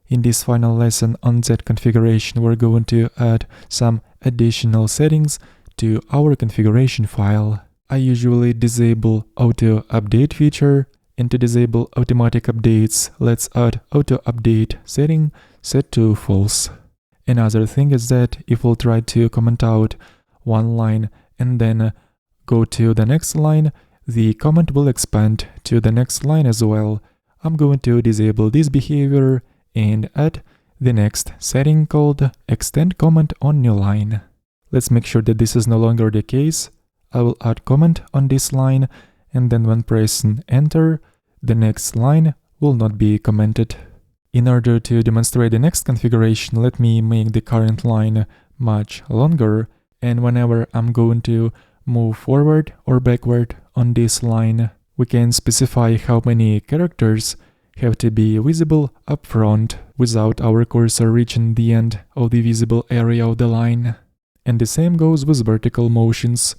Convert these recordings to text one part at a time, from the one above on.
In this final lesson on Z configuration, we're going to add some additional settings to our configuration file. I usually disable auto update feature, and to disable automatic updates, let's add auto update setting set to false. Another thing is that if we'll try to comment out one line and then go to the next line, the comment will expand to the next line as well. I'm going to disable this behavior and add the next setting called extend comment on new line. Let's make sure that this is no longer the case. I will add comment on this line, and then when pressing enter, the next line will not be commented. In order to demonstrate the next configuration, let me make the current line much longer, and whenever I'm going to move forward or backward on this line, we can specify how many characters have to be visible up front without our cursor reaching the end of the visible area of the line. And the same goes with vertical motions.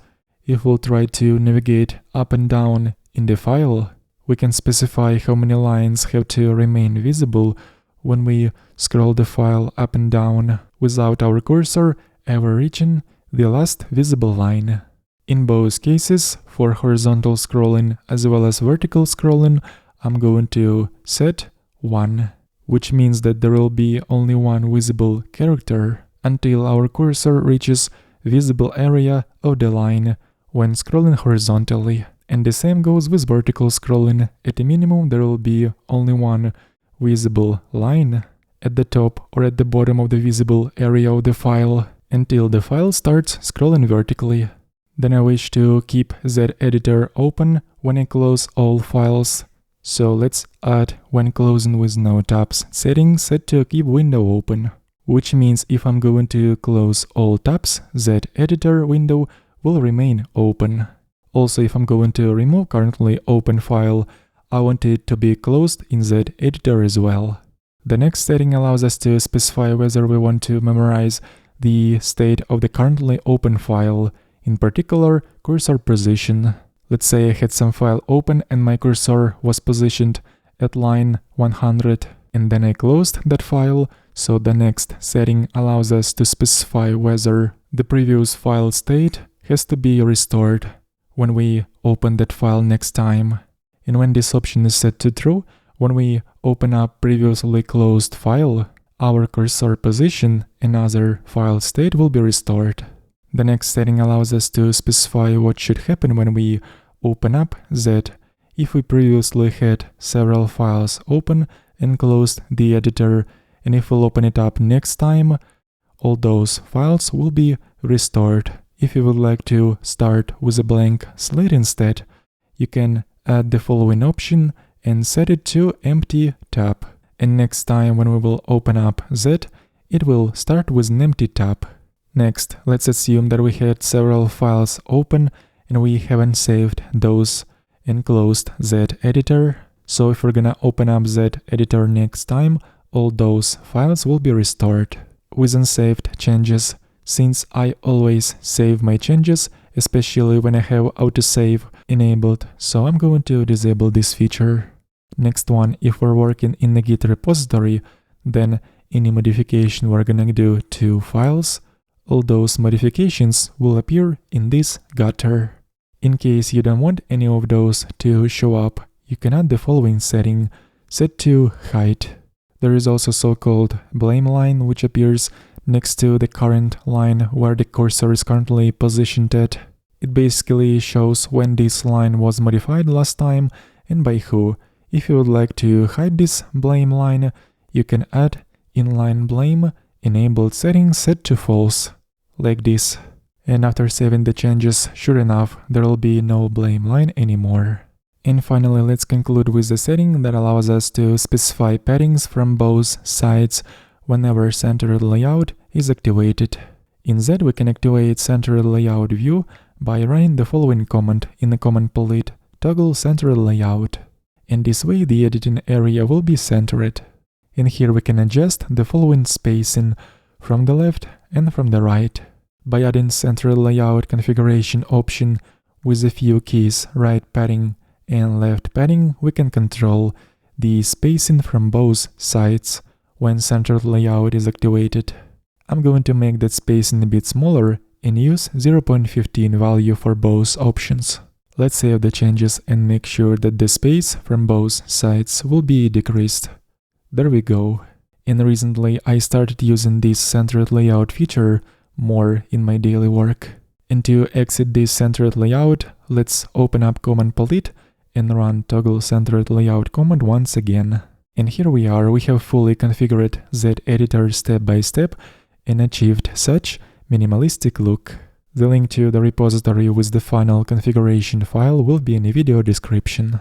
If we'll try to navigate up and down in the file, we can specify how many lines have to remain visible when we scroll the file up and down without our cursor ever reaching the last visible line. In both cases, for horizontal scrolling as well as vertical scrolling, I'm going to set 1, which means that there will be only one visible character until our cursor reaches visible area of the line when scrolling horizontally. And the same goes with vertical scrolling. At a minimum, there will be only one visible line at the top or at the bottom of the visible area of the file until the file starts scrolling vertically. Then I wish to keep Zed Editor open when I close all files. So let's add when closing with no tabs setting set to keep window open, which means if I'm going to close all tabs, Zed Editor window will remain open. Also, if I'm going to remove currently open file, I want it to be closed in Zed Editor as well. The next setting allows us to specify whether we want to memorize the state of the currently open file, in particular cursor position. Let's say I had some file open and my cursor was positioned at line 100 and then I closed that file, so the next setting allows us to specify whether the previous file state has to be restored when we open that file next time. And when this option is set to true, when we open up previously closed file, our cursor position and other file state will be restored. The next setting allows us to specify what should happen when we open up Zed if we previously had several files open and closed the editor, and if we'll open it up next time, all those files will be restored. If you would like to start with a blank slate instead, you can add the following option and set it to empty tab. And next time when we will open up Zed, it will start with an empty tab. Next, let's assume that we had several files open and we haven't saved those and closed Zed Editor. So if we're gonna open up Zed Editor next time, all those files will be restored with unsaved changes, since I always save my changes, especially when I have autosave enabled, so I'm going to disable this feature. Next one, if we're working in the Git repository, then any modification we're gonna do to files, all those modifications will appear in this gutter. In case you don't want any of those to show up, you can add the following setting, set to hide. There is also so-called blame line, which appears next to the current line where the cursor is currently positioned at. It basically shows when this line was modified last time and by who. If you would like to hide this blame line, you can add inline blame enabled setting set to false, like this. And after saving the changes, sure enough, there will be no blame line anymore. And finally, let's conclude with the setting that allows us to specify paddings from both sides whenever centered layout is activated. In Zed, we can activate centered layout view by running the following command in the command palette toggle centered layout. And this way the editing area will be centered. In here we can adjust the following spacing from the left and from the right. By adding centered layout configuration option with a few keys, right padding and left padding, we can control the spacing from both sides when centered layout is activated. I'm going to make that spacing a bit smaller and use 0.15 value for both options. Let's save the changes and make sure that the space from both sides will be decreased. There we go. And recently I started using this centered layout feature more in my daily work. And to exit this centered layout, let's open up Command Palette and run toggle centered layout command once again. And here we are, we have fully configured Zed Editor step by step and achieved such minimalistic look. The link to the repository with the final configuration file will be in the video description.